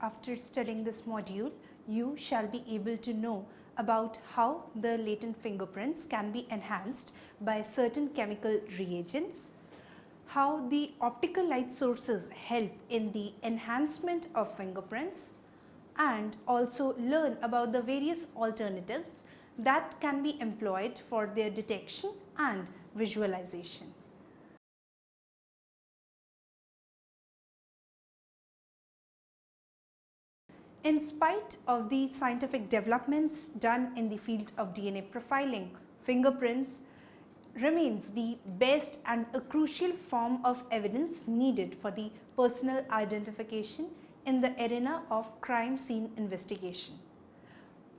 After studying this module, you shall be able to know about how the latent fingerprints can be enhanced by certain chemical reagents, how the optical light sources help in the enhancement of fingerprints, and also learn about the various alternatives that can be employed for their detection and visualization. In spite of the scientific developments done in the field of DNA profiling, fingerprints remains the best and a crucial form of evidence needed for the personal identification in the arena of crime scene investigation.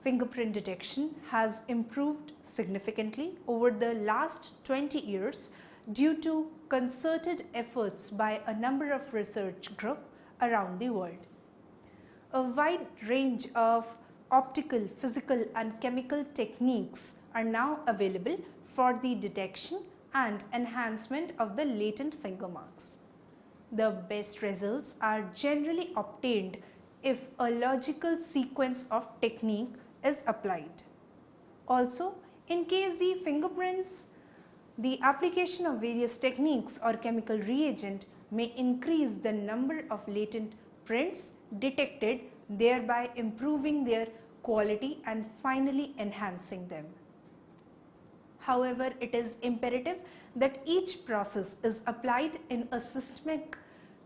Fingerprint detection has improved significantly over the last 20 years due to concerted efforts by a number of research groups around the world. A wide range of optical, physical and chemical techniques are now available for the detection and enhancement of the latent finger marks. The best results are generally obtained if a logical sequence of technique is applied. Also, in case the fingerprints, the application of various techniques or chemical reagent may increase the number of latent prints detected, thereby improving their quality and finally enhancing them. However, it is imperative that each process is applied in a systemic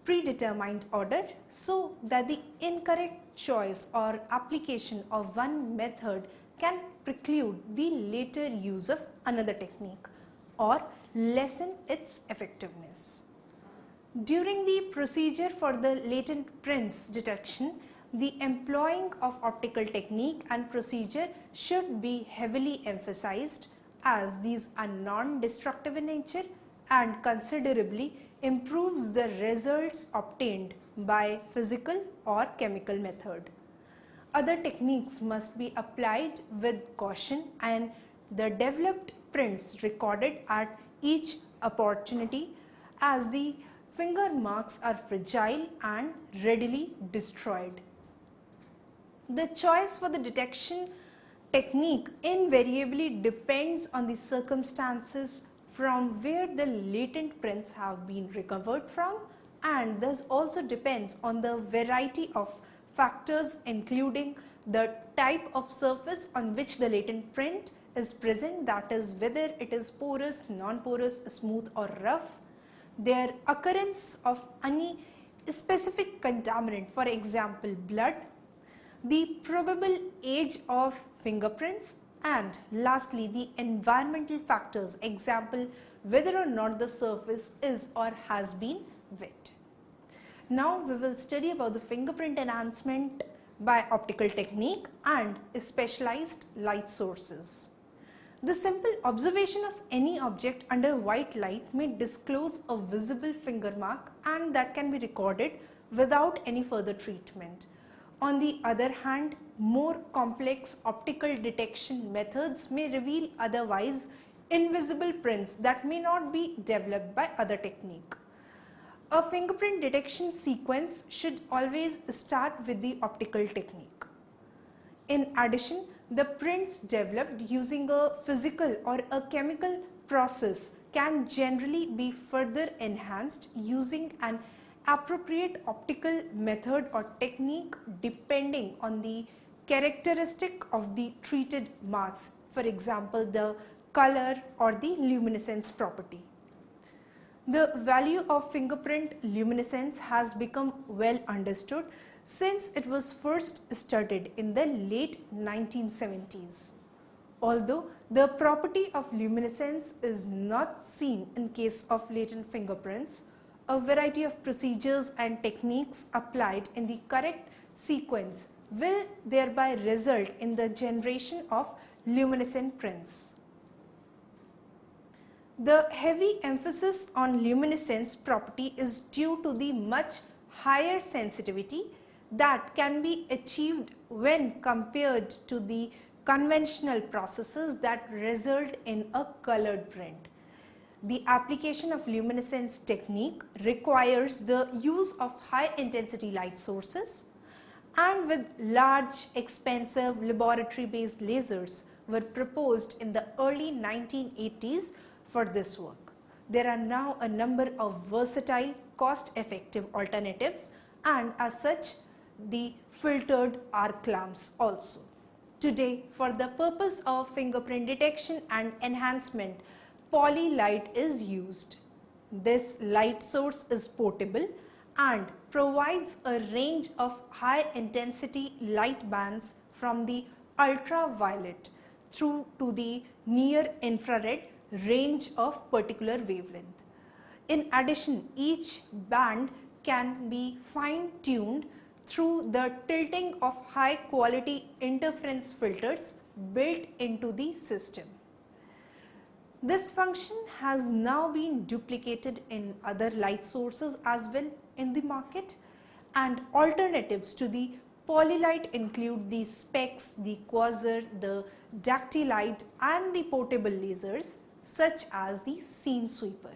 predetermined order so that the incorrect choice or application of one method can preclude the later use of another technique or lessen its effectiveness. During the procedure for the latent prints detection, the employing of optical technique and procedure should be heavily emphasized as these are non-destructive in nature and considerably improves the results obtained by physical or chemical method. Other techniques must be applied with caution and the developed prints recorded at each opportunity as the finger marks are fragile and readily destroyed. The choice for the detection technique invariably depends on the circumstances from where the latent prints have been recovered from, and thus also depends on the variety of factors including the type of surface on which the latent print is present, that is whether it is porous, non-porous, smooth or rough, their occurrence of any specific contaminant, for example blood, the probable age of fingerprints, and lastly the environmental factors, example whether or not the surface is or has been wet. Now we will study about the fingerprint enhancement by optical technique and specialized light sources. The simple observation of any object under white light may disclose a visible finger mark and that can be recorded without any further treatment. On the other hand, more complex optical detection methods may reveal otherwise invisible prints that may not be developed by other technique. A fingerprint detection sequence should always start with the optical technique. In addition, the prints developed using a physical or a chemical process can generally be further enhanced using an appropriate optical method or technique depending on the characteristic of the treated marks, for example the color or the luminescence property. The value of fingerprint luminescence has become well understood since it was first studied in the late 1970s. Although the property of luminescence is not seen in case of latent fingerprints, a variety of procedures and techniques applied in the correct sequence will thereby result in the generation of luminescent prints. The heavy emphasis on luminescence property is due to the much higher sensitivity that can be achieved when compared to the conventional processes that result in a colored print. The application of luminescence technique requires the use of high intensity light sources and with large, expensive laboratory-based lasers were proposed in the early 1980s for this work. There are now a number of versatile, cost-effective alternatives, and as such, the filtered arc lamps also. Today, for the purpose of fingerprint detection and enhancement, polylight is used. This light source is portable and provides a range of high intensity light bands from the ultraviolet through to the near infrared range of particular wavelength. In addition, each band can be fine-tuned through the tilting of high quality interference filters built into the system. This function has now been duplicated in other light sources as well in the market, and alternatives to the polylight include the specs, the quasar, the dactylite and the portable lasers such as the scene sweeper.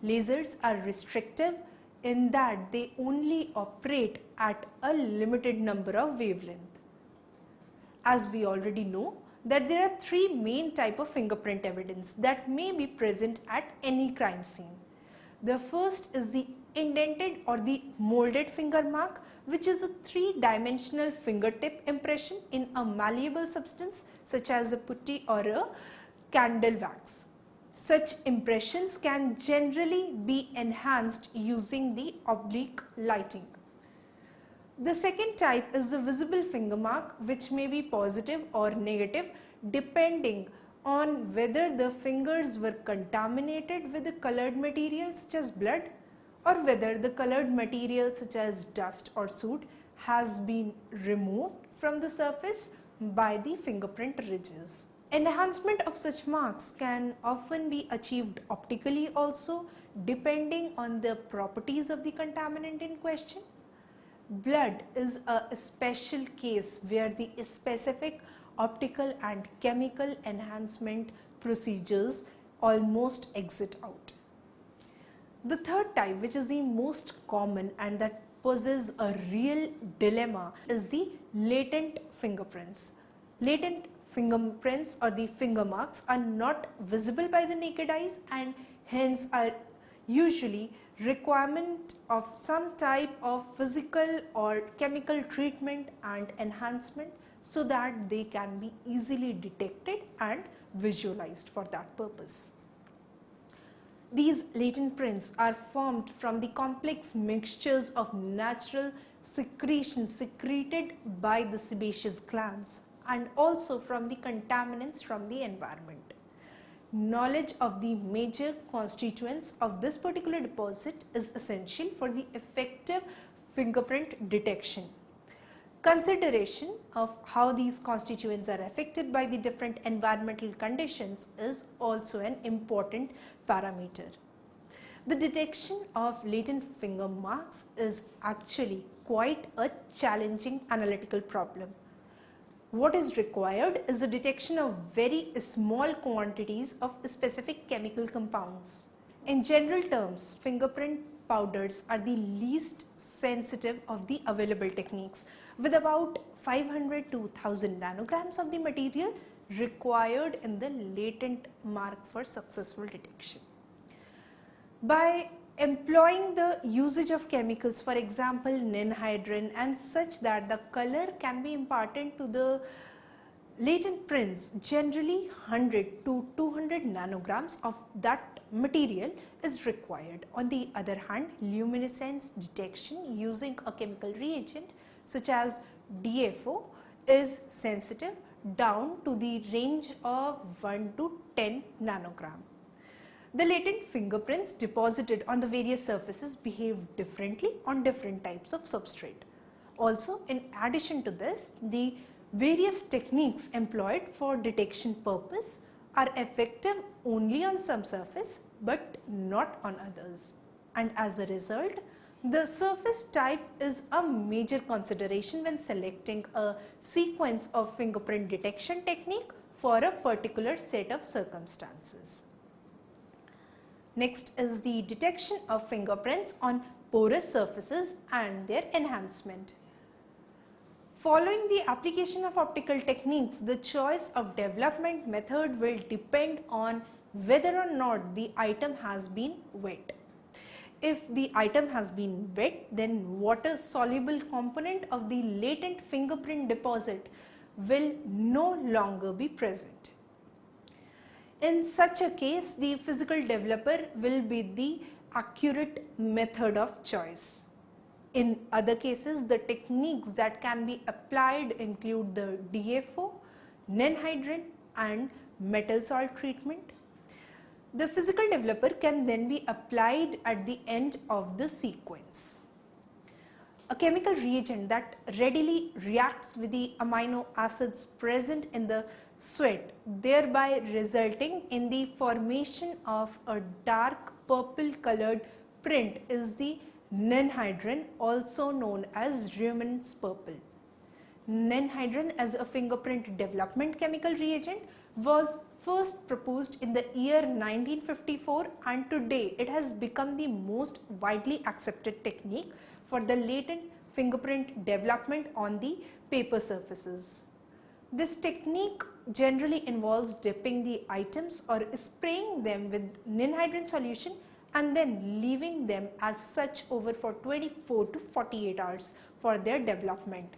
Lasers are restrictive in that they only operate at a limited number of wavelengths. As we already know that there are three main types of fingerprint evidence that may be present at any crime scene. The first is the indented or the molded finger mark, which is a three-dimensional fingertip impression in a malleable substance such as a putty or a candle wax. Such impressions can generally be enhanced using the oblique lighting. The second type is the visible finger mark, which may be positive or negative depending on whether the fingers were contaminated with a colored material such as blood or whether the colored material such as dust or soot has been removed from the surface by the fingerprint ridges. Enhancement of such marks can often be achieved optically also, depending on the properties of the contaminant in question. Blood is a special case where the specific optical and chemical enhancement procedures almost exit out. The third type, which is the most common and that poses a real dilemma, is the latent fingerprints. Latent fingerprints or the finger marks are not visible by the naked eyes and hence are usually requirement of some type of physical or chemical treatment and enhancement so that they can be easily detected and visualized for that purpose. These latent prints are formed from the complex mixtures of natural secretions secreted by the sebaceous glands and also from the contaminants from the environment. Knowledge of the major constituents of this particular deposit is essential for the effective fingerprint detection. Consideration of how these constituents are affected by the different environmental conditions is also an important parameter. The detection of latent finger marks is actually quite a challenging analytical problem. What is required is the detection of very small quantities of specific chemical compounds. In general terms, fingerprint powders are the least sensitive of the available techniques, with about 500 to 1000 nanograms of the material required in the latent mark for successful detection. By employing the usage of chemicals, for example ninhydrin, and such that the color can be imparted to the latent prints, generally 100 to 200 nanograms of that material is required. On the other hand, luminescence detection using a chemical reagent such as DFO is sensitive down to the range of 1 to 10 nanogram. The latent fingerprints deposited on the various surfaces behave differently on different types of substrate. Also, in addition to this, the various techniques employed for detection purpose are effective only on some surface but not on others. And as a result, the surface type is a major consideration when selecting a sequence of fingerprint detection technique for a particular set of circumstances. Next is the detection of fingerprints on porous surfaces and their enhancement. Following the application of optical techniques, the choice of development method will depend on whether or not the item has been wet. If the item has been wet, then water soluble component of the latent fingerprint deposit will no longer be present. In such a case, the physical developer will be the accurate method of choice. In other cases, the techniques that can be applied include the DFO, non-hydrin and metal salt treatment. The physical developer can then be applied at the end of the sequence. A chemical reagent that readily reacts with the amino acids present in the sweat, thereby resulting in the formation of a dark purple colored print, is the non-hydrin, also known as Reumann's purple. Non-hydrin as a fingerprint development chemical reagent was first proposed in the year 1954, and today it has become the most widely accepted technique for the latent fingerprint development on the paper surfaces. This technique generally involves dipping the items or spraying them with non-hydrin solution and then leaving them as such over for 24 to 48 hours for their development.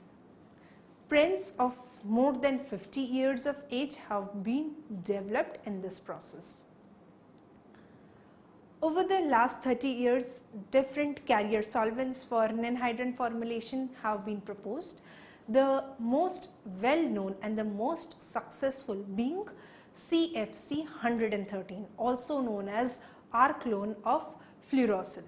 Prints of more than 50 years of age have been developed in this process. Over the last 30 years, different carrier solvents for non-hydrin formulation have been proposed. The most well known and the most successful being CFC 113, also known as R clone of fluorosil.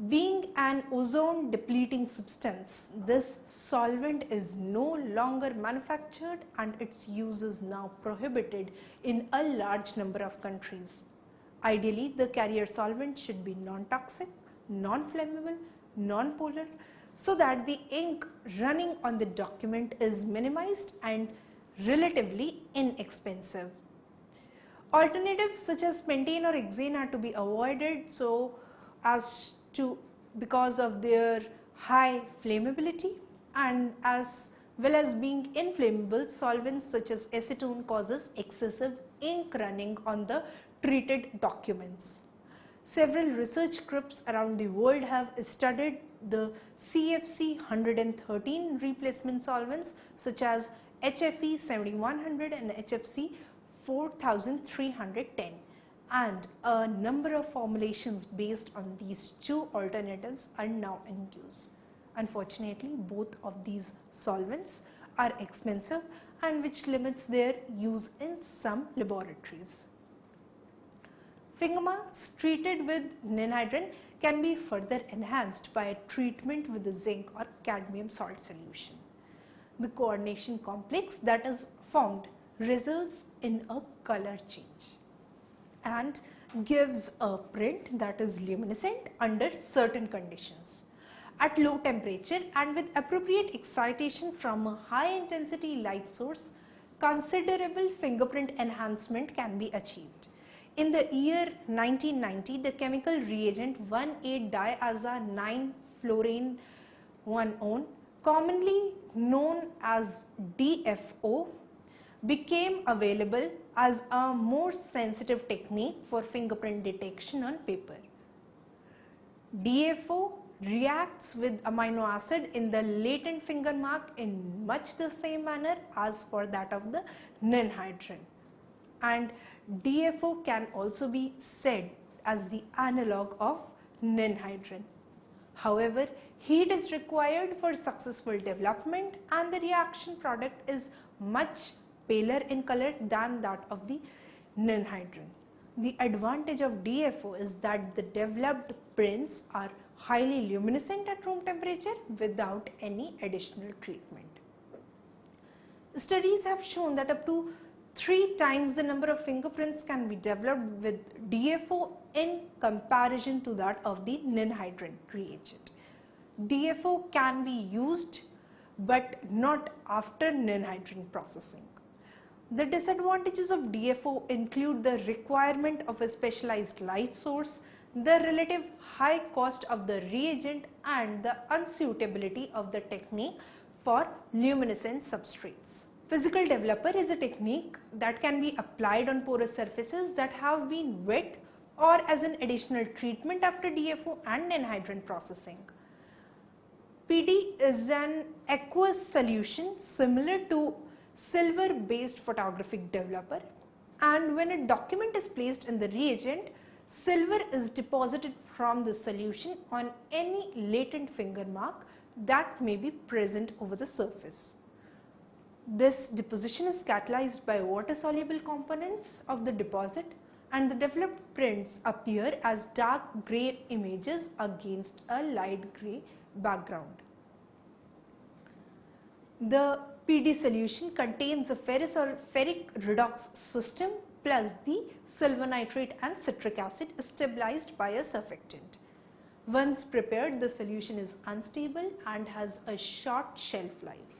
Being an ozone depleting substance, this solvent is no longer manufactured and its use is now prohibited in a large number of countries. Ideally, the carrier solvent should be non-toxic, non-flammable, non-polar, so that the ink running on the document is minimized and relatively inexpensive. Alternatives such as pentane or hexane are to be avoided because of their high flammability, and as well as being inflammable. Solvents such as acetone causes excessive ink running on the treated documents. Several research groups around the world have studied the CFC 113 replacement solvents such as HFE 7100 and HFC 4310, and a number of formulations based on these two alternatives are now in use. Unfortunately, both of these solvents are expensive, and which limits their use in some laboratories. Finger marks treated with non-hydrin can be further enhanced by a treatment with the zinc or cadmium salt solution. The coordination complex that is formed results in a color change and gives a print that is luminescent under certain conditions. At low temperature and with appropriate excitation from a high intensity light source, considerable fingerprint enhancement can be achieved. In the year 1990, the chemical reagent 1,8-diaza-9-fluorine-1-one, commonly known as DFO, became available as a more sensitive technique for fingerprint detection on paper. DFO reacts with amino acid in the latent finger mark in much the same manner as for that of the non-hydrin, and DFO can also be said as the analog of non-hydrin. However, heat is required for successful development and the reaction product is much paler in color than that of the non-hydrin. The advantage of DFO is that the developed prints are highly luminescent at room temperature without any additional treatment. Studies have shown that up to 3 times the number of fingerprints can be developed with DFO in comparison to that of the non-hydrin reagent. DFO can be used but not after non-hydrin processing. The disadvantages of DFO include the requirement of a specialized light source, the relative high cost of the reagent, and the unsuitability of the technique for luminescent substrates. Physical developer is a technique that can be applied on porous surfaces that have been wet or as an additional treatment after DFO and anhydrous processing. PD is an aqueous solution similar to silver based photographic developer, and when a document is placed in the reagent, silver is deposited from the solution on any latent finger mark that may be present over the surface. This deposition is catalyzed by water soluble components of the deposit, and the developed prints appear as dark grey images against a light grey background. The PD solution contains a ferrous or ferric redox system plus the silver nitrate and citric acid stabilized by a surfactant. Once prepared, the solution is unstable and has a short shelf life.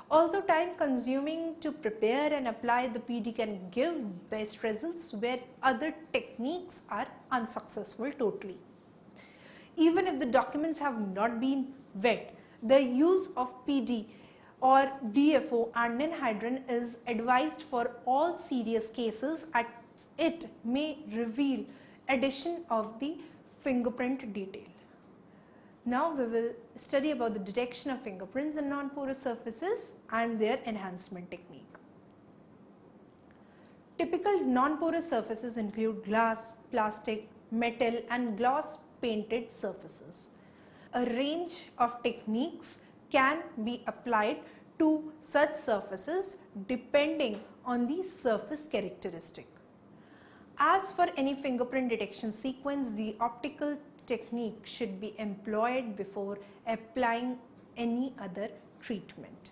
Although time consuming to prepare and apply, the PD can give best results where other techniques are unsuccessful totally. Even if the documents have not been wet, the use of PD or DFO and anhydrous is advised for all serious cases as it may reveal addition of the fingerprint detail. Now we will study about the detection of fingerprints in non-porous surfaces and their enhancement technique. Typical non-porous surfaces include glass, plastic, metal and gloss painted surfaces. A range of techniques can be applied to such surfaces depending on the surface characteristic. As for any fingerprint detection sequence, the optical technique should be employed before applying any other treatment.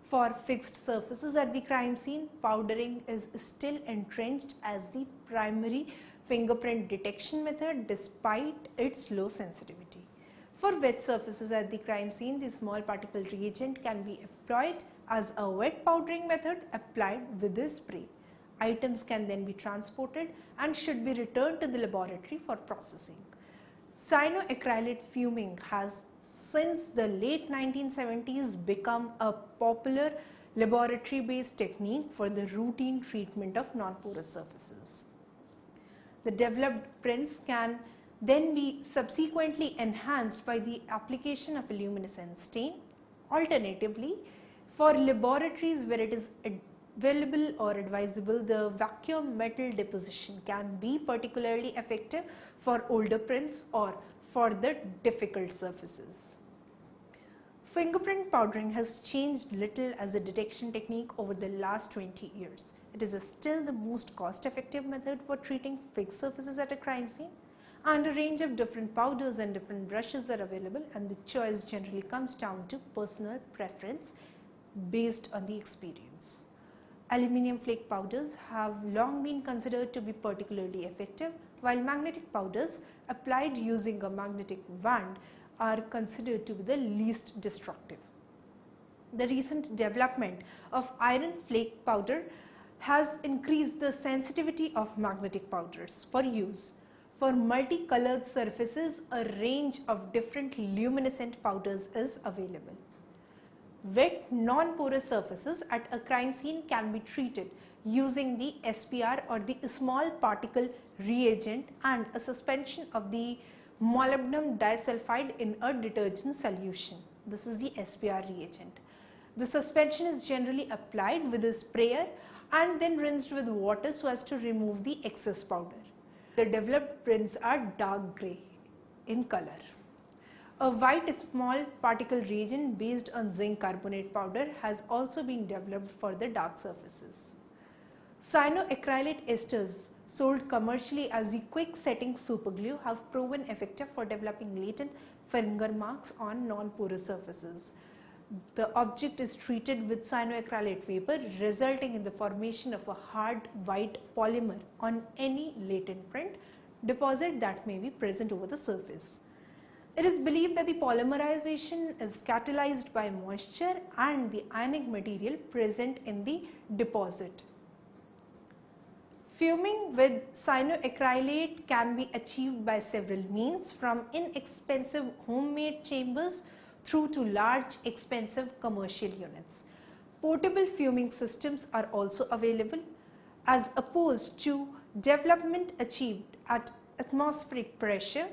For fixed surfaces at the crime scene, powdering is still entrenched as the primary fingerprint detection method despite its low sensitivity. For wet surfaces at the crime scene, the small particle reagent can be employed as a wet powdering method applied with a spray. Items can then be transported and should be returned to the laboratory for processing. Cyanoacrylate fuming has since the late 1970s become a popular laboratory-based technique for the routine treatment of non-porous surfaces. The developed prints can then be subsequently enhanced by the application of a luminescent stain. Alternatively, for laboratories where it is available or advisable, the vacuum metal deposition can be particularly effective for older prints or for the difficult surfaces. Fingerprint powdering has changed little as a detection technique over the last 20 years. It is still the most cost-effective method for treating fixed surfaces at a crime scene, and a range of different powders and different brushes are available, and the choice generally comes down to personal preference based on the experience. Aluminium flake powders have long been considered to be particularly effective, while magnetic powders applied using a magnetic wand are considered to be the least destructive. The recent development of iron flake powder has increased the sensitivity of magnetic powders for use. For multicolored surfaces, a range of different luminescent powders is available. Wet non-porous surfaces at a crime scene can be treated using the SPR or the small particle reagent and a suspension of the molybdenum disulfide in a detergent solution. This is the SPR reagent. The suspension is generally applied with a sprayer and then rinsed with water so as to remove the excess powder. The developed prints are dark grey in color. A white small particle reagent based on zinc carbonate powder has also been developed for the dark surfaces. Cyanoacrylate esters sold commercially as the quick setting superglue have proven effective for developing latent finger marks on non-porous surfaces. The object is treated with cyanoacrylate vapor, resulting in the formation of a hard white polymer on any latent print deposit that may be present over the surface. It is believed that the polymerization is catalyzed by moisture and the ionic material present in the deposit. Fuming with cyanoacrylate can be achieved by several means, from inexpensive homemade chambers through to large, expensive commercial units. Portable fuming systems are also available, as opposed to development achieved at atmospheric pressure.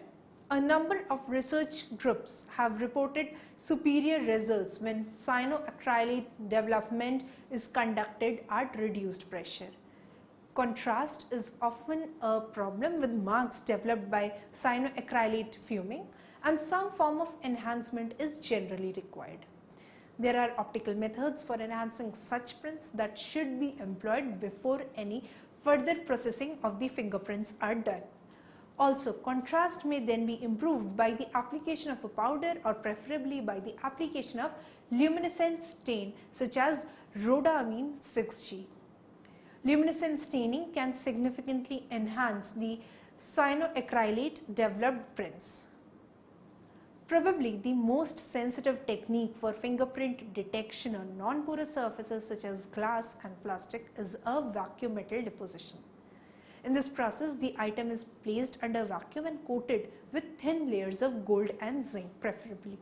A number of research groups have reported superior results when cyanoacrylate development is conducted at reduced pressure. Contrast is often a problem with marks developed by cyanoacrylate fuming, and some form of enhancement is generally required. There are optical methods for enhancing such prints that should be employed before any further processing of the fingerprints are done. Also, contrast may then be improved by the application of a powder or preferably by the application of luminescent stain such as rhodamine 6G. Luminescent staining can significantly enhance the cyanoacrylate developed prints. Probably the most sensitive technique for fingerprint detection on non-porous surfaces such as glass and plastic is a vacuum metal deposition. In this process, the item is placed under vacuum and coated with thin layers of gold and zinc preferably.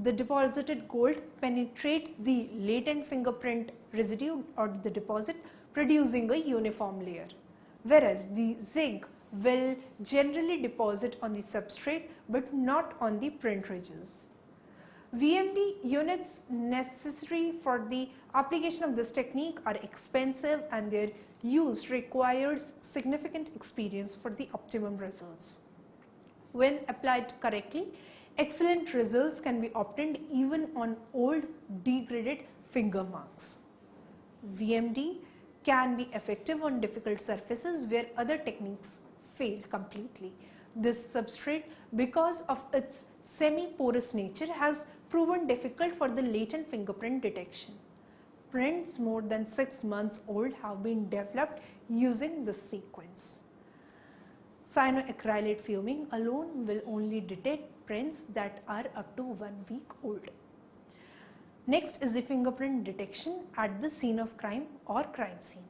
The deposited gold penetrates the latent fingerprint residue or the deposit, producing a uniform layer, whereas the zinc will generally deposit on the substrate but not on the print ridges. VMD units necessary for the application of this technique are expensive and their use requires significant experience for the optimum results. When applied correctly, excellent results can be obtained even on old degraded finger marks. VMD can be effective on difficult surfaces where other techniques fail completely. This substrate, because of its semi-porous nature, has proven difficult for the latent fingerprint detection. Prints more than 6 months old have been developed using this sequence. Cyanoacrylate fuming alone will only detect prints that are up to 1 week old. Next is the fingerprint detection at the scene of crime or crime scene.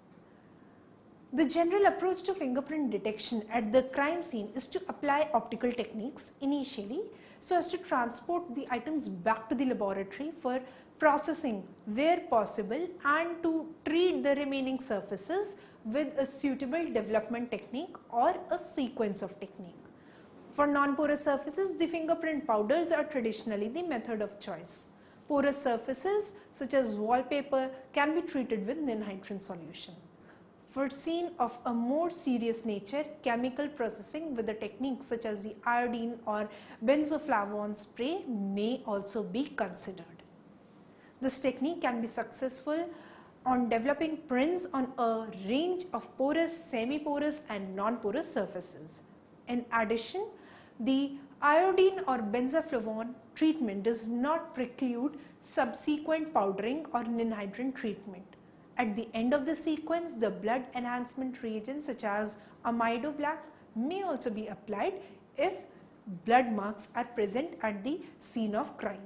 The general approach to fingerprint detection at the crime scene is to apply optical techniques initially so as to transport the items back to the laboratory for processing where possible and to treat the remaining surfaces with a suitable development technique or a sequence of technique. For non-porous surfaces, the fingerprint powders are traditionally the method of choice. Porous surfaces such as wallpaper can be treated with ninhydrin solution. For scene of a more serious nature, chemical processing with a technique such as the iodine or benzoflavone spray may also be considered. This technique can be successful on developing prints on a range of porous, semi-porous and non-porous surfaces. In addition, the iodine or benzoflavone treatment does not preclude subsequent powdering or ninhydrin treatment. At the end of the sequence, the blood enhancement reagents such as amido black may also be applied if blood marks are present at the scene of crime.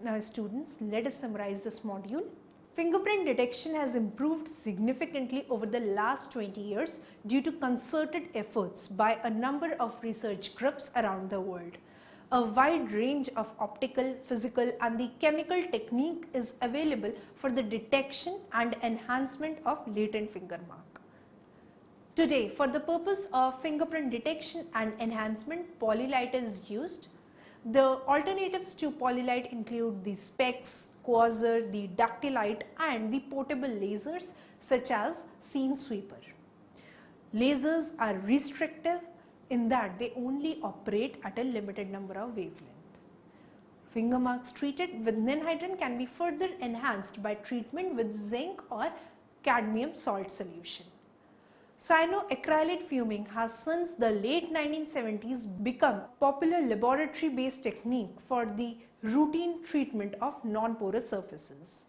Now students, let us summarize this module. Fingerprint detection has improved significantly over the last 20 years due to concerted efforts by a number of research groups around the world. A wide range of optical, physical and the chemical technique is available for the detection and enhancement of latent finger mark. Today, for the purpose of fingerprint detection and enhancement, polylite is used. The alternatives to polylite include the specs, quasar, the ductilite and the portable lasers such as scene sweeper. Lasers are restrictive in that they only operate at a limited number of wavelength. Finger marks treated with ninhydrin can be further enhanced by treatment with zinc or cadmium salt solution. Cyanoacrylate fuming has since the late 1970s become a popular laboratory-based technique for the routine treatment of non-porous surfaces.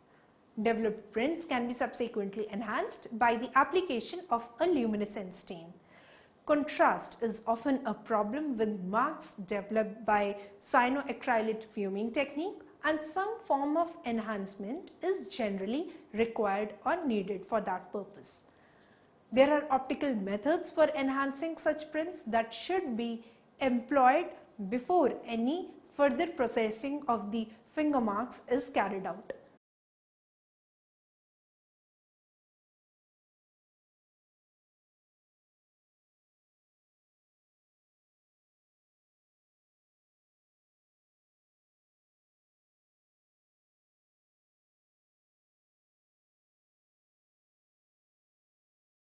Developed prints can be subsequently enhanced by the application of a luminescent stain. Contrast is often a problem with marks developed by cyanoacrylate fuming technique, and some form of enhancement is generally required or needed for that purpose. There are optical methods for enhancing such prints that should be employed before any further processing of the finger marks is carried out.